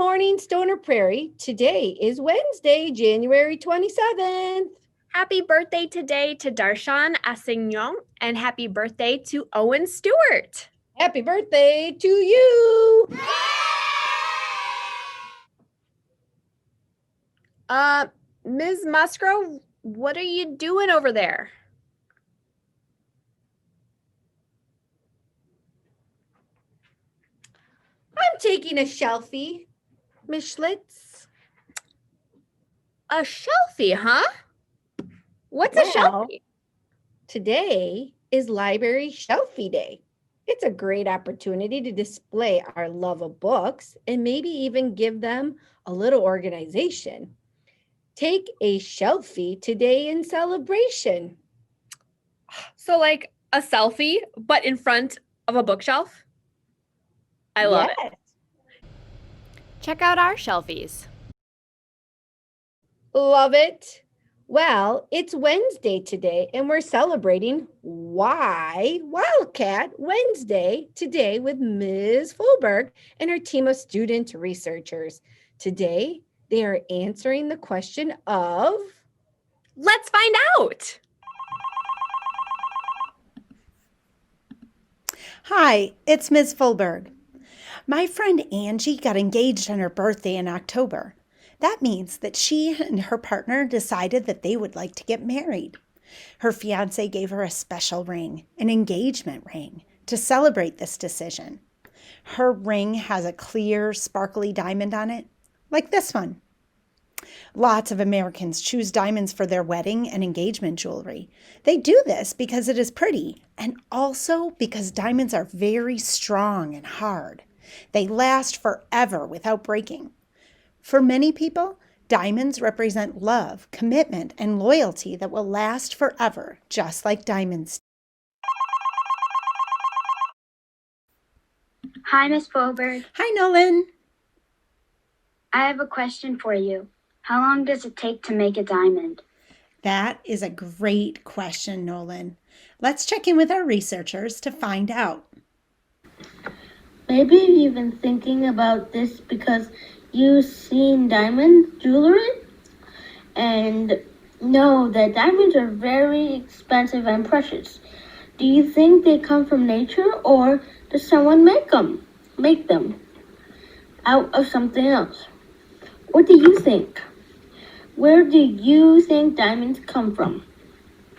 morning, Stoner Prairie. Today is Wednesday, January 27th. Happy birthday today to Darshan Assignon, and happy birthday to Owen Stewart. Happy birthday to you. Ms. Musgrove, what are you doing over there? I'm taking a shelfie, Miss Schlitz. A shelfie, huh? What's a shelfie? Today is Library Shelfie Day. It's a great opportunity to display our love of books and maybe even give them a little organization. Take a shelfie today in celebration. So like a selfie, but in front of a bookshelf? I love it. Check out our shelfies. Love it. Well, it's Wednesday today, and we're celebrating Why Wildcat Wednesday today with Ms. Fulberg and her team of student researchers. Today, they are answering the question of... Let's find out. Hi, it's Ms. Fulberg. My friend Angie got engaged on her birthday in October. That means that she and her partner decided that they would like to get married. Her fiance gave her a special ring, an engagement ring, to celebrate this decision. Her ring has a clear, sparkly diamond on it, like this one. Lots of Americans choose diamonds for their wedding and engagement jewelry. They do this because it is pretty and also because diamonds are very strong and hard. They last forever without breaking. For many people, diamonds represent love, commitment, and loyalty that will last forever, just like diamonds. Hi, Miss Fulberg. Hi, Nolan. I have a question for you. How long does it take to make a diamond? That is a great question, Nolan. Let's check in with our researchers to find out. Maybe you've been thinking about this because you've seen diamond jewelry and know that diamonds are very expensive and precious. Do you think they come from nature, or does someone make them out of something else? What do you think? Where do you think diamonds come from?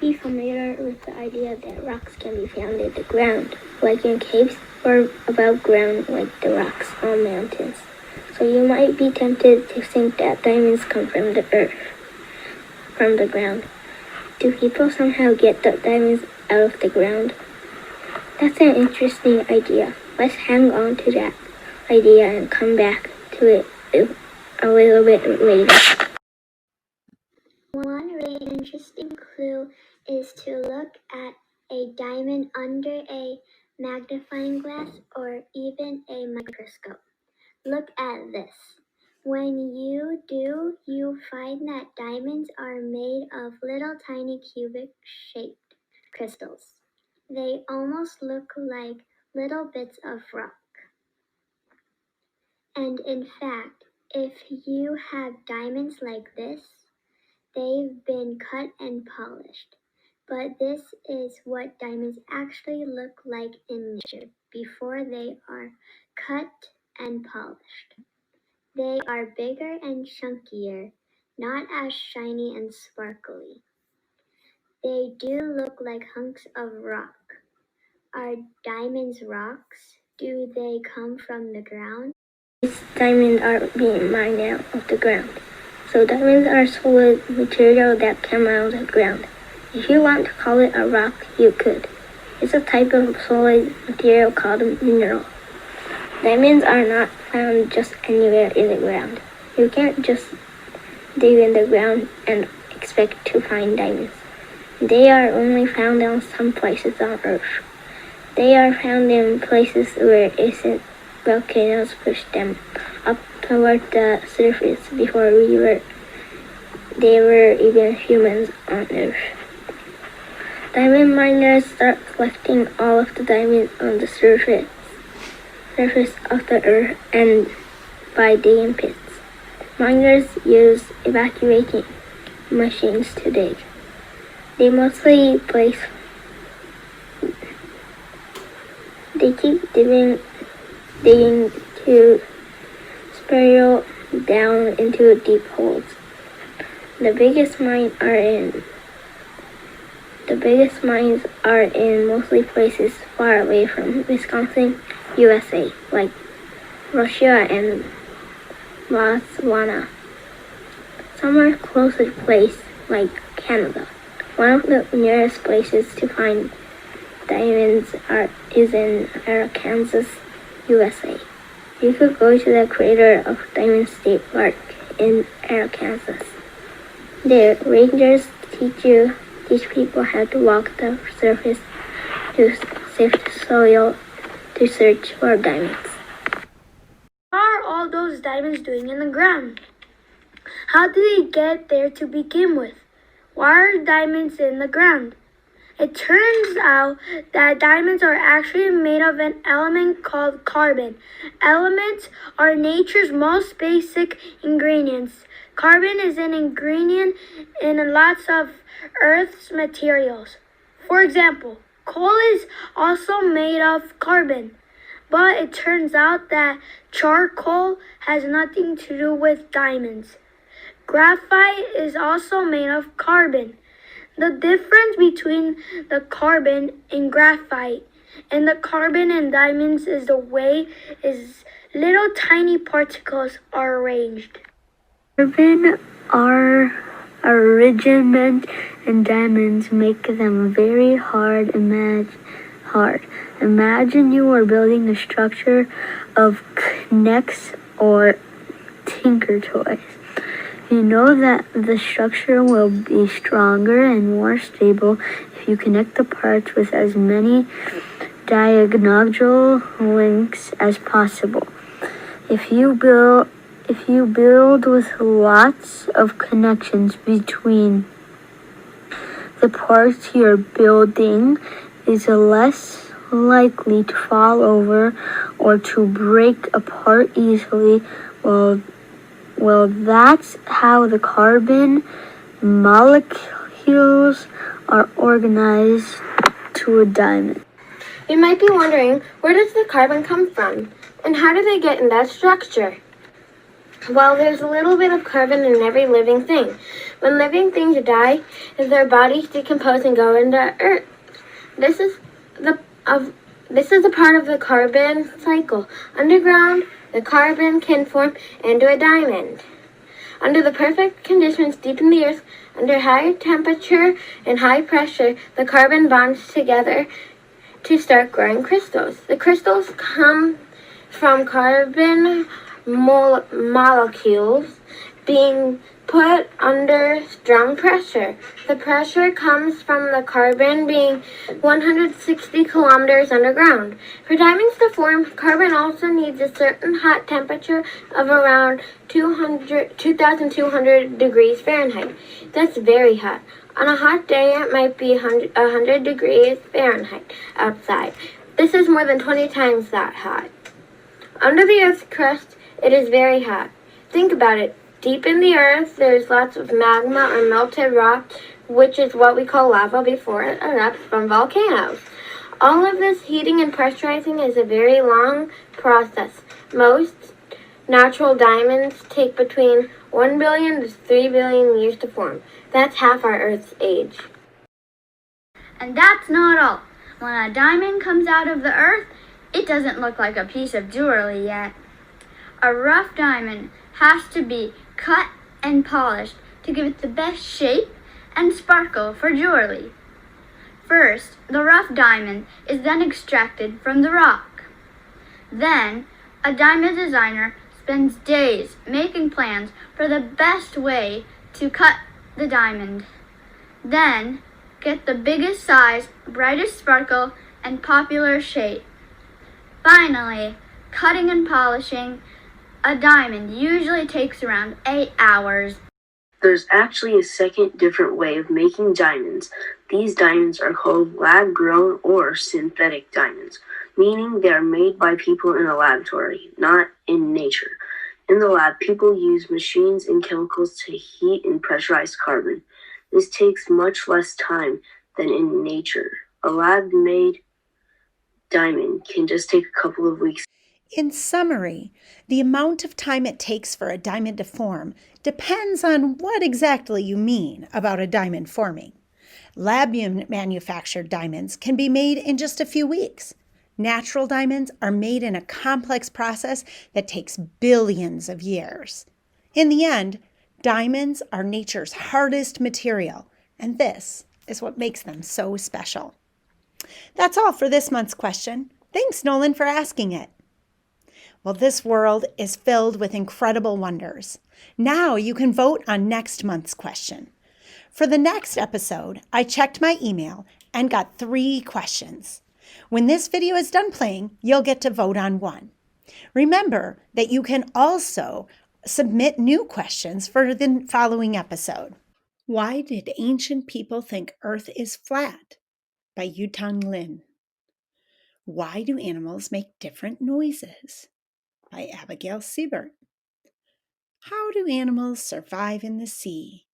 Be familiar with the idea that rocks can be found in the ground, like in caves, or above ground, like the rocks on mountains. So you might be tempted to think that diamonds come from the earth, from the ground. Do people somehow get the diamonds out of the ground? That's an interesting idea. Let's hang on to that idea and come back to it a little bit later. One really interesting clue is to look at a diamond under a magnifying glass or even a microscope. Look at this. When you do, you find that diamonds are made of little tiny cubic-shaped crystals. They almost look like little bits of rock. And in fact, if you have diamonds like this, they've been cut and polished. But this is what diamonds actually look like in nature before they are cut and polished. They are bigger and chunkier, not as shiny and sparkly. They do look like hunks of rock. Are diamonds rocks? Do they come from the ground? These diamonds are being mined out of the ground. So diamonds are solid material that came out of the ground. If you want to call it a rock, you could. It's a type of solid material called a mineral. Diamonds are not found just anywhere in the ground. You can't just dig in the ground and expect to find diamonds. They are only found on some places on Earth. They are found in places where ancient volcanoes pushed them up toward the surface before there were even humans on Earth. Diamond miners start collecting all of the diamonds on the surface of the Earth, and by digging pits. Miners use evacuating machines to dig. They mostly keep digging to spiral down into deep holes. The biggest mines are in mostly places far away from Wisconsin, USA, like Russia and Botswana. Some are closer to places like Canada. One of the nearest places to find diamonds is in Arkansas, USA. You could go to the crater of Diamond State Park in Arkansas. There, rangers teach people how to walk the surface to safe soil to search for diamonds. What are all those diamonds doing in the ground? How did they get there to begin with? Why are diamonds in the ground? It turns out that diamonds are actually made of an element called carbon. Elements are nature's most basic ingredients. Carbon is an ingredient in lots of Earth's materials. For example, coal is also made of carbon. But it turns out that charcoal has nothing to do with diamonds. Graphite is also made of carbon. The difference between the carbon in graphite and the carbon in diamonds is the way little tiny particles are arranged. Carbon arrangement in diamonds make them very hard. Imagine you are building a structure of K'NEX or Tinker Toys. You know that the structure will be stronger and more stable if you connect the parts with as many diagonal links as possible. If you build with lots of connections between the parts you're building, is less likely to fall over or to break apart easily. Well, that's how the carbon molecules are organized to a diamond. You might be wondering, where does the carbon come from? And how do they get in that structure? Well, there's a little bit of carbon in every living thing. When living things die, their bodies decompose and go into earth. This is a part of the carbon cycle. Underground, the carbon can form into a diamond. Under the perfect conditions deep in the earth, under high temperature and high pressure, the carbon bonds together to start growing crystals. The crystals come from carbon molecules being put under strong pressure. The pressure comes from the carbon being 160 kilometers underground. For diamonds to form, carbon also needs a certain hot temperature of around 2,200 degrees Fahrenheit. That's very hot. On a hot day, it might be 100 degrees Fahrenheit outside. This is more than 20 times that hot. Under the Earth's crust, it is very hot. Think about it. Deep in the earth, there's lots of magma or melted rock, which is what we call lava before it erupts from volcanoes. All of this heating and pressurizing is a very long process. Most natural diamonds take between 1 billion to 3 billion years to form. That's half our Earth's age. And that's not all. When a diamond comes out of the earth, it doesn't look like a piece of jewelry yet. A rough diamond has to be cut and polished to give it the best shape and sparkle for jewelry. First, the rough diamond is then extracted from the rock. Then, a diamond designer spends days making plans for the best way to cut the diamond. Then, get the biggest size, brightest sparkle, and popular shape. Finally, cutting and polishing a diamond usually takes around 8 hours. There's actually a second different way of making diamonds. These diamonds are called lab-grown or synthetic diamonds, meaning they are made by people in a laboratory, not in nature. In the lab, people use machines and chemicals to heat and pressurize carbon. This takes much less time than in nature. A lab-made diamond can just take a couple of weeks. In summary, the amount of time it takes for a diamond to form depends on what exactly you mean about a diamond forming. Lab-manufactured diamonds can be made in just a few weeks. Natural diamonds are made in a complex process that takes billions of years. In the end, diamonds are nature's hardest material, and this is what makes them so special. That's all for this month's question. Thanks, Nolan, for asking it. Well, this world is filled with incredible wonders. Now you can vote on next month's question. For the next episode, I checked my email and got 3 questions. When this video is done playing, you'll get to vote on one. Remember that you can also submit new questions for the following episode. Why did ancient people think Earth is flat? By Yutang Lin. Why do animals make different noises? By Abigail Siebert. How do animals survive in the sea?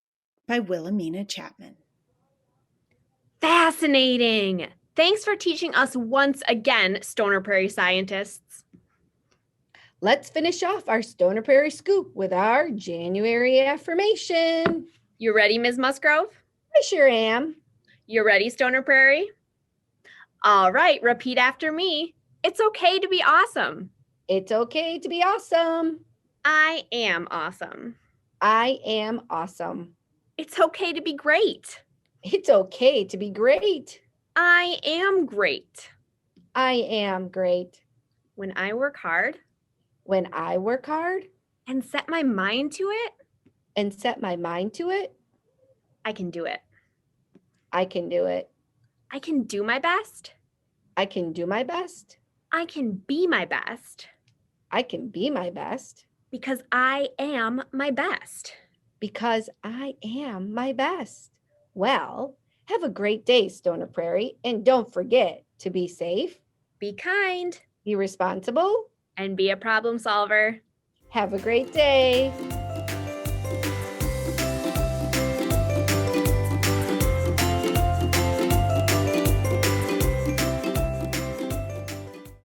By Wilhelmina Chapman. Fascinating! Thanks for teaching us once again, Stoner Prairie scientists. Let's finish off our Stoner Prairie Scoop with our January affirmation. You ready, Ms. Musgrove? I sure am. You ready, Stoner Prairie? All right, repeat after me. It's okay to be awesome. It's okay to be awesome. I am awesome. I am awesome. It's okay to be great. It's okay to be great. I am great. I am great. When I work hard. When I work hard. And set my mind to it. And set my mind to it. I can do it. I can do it. I can do my best. I can do my best. I can be my best. I can be my best. Because I am my best. Because I am my best. Well, have a great day, Stoner Prairie, and don't forget to be safe, be kind, be responsible, and be a problem solver. Have a great day.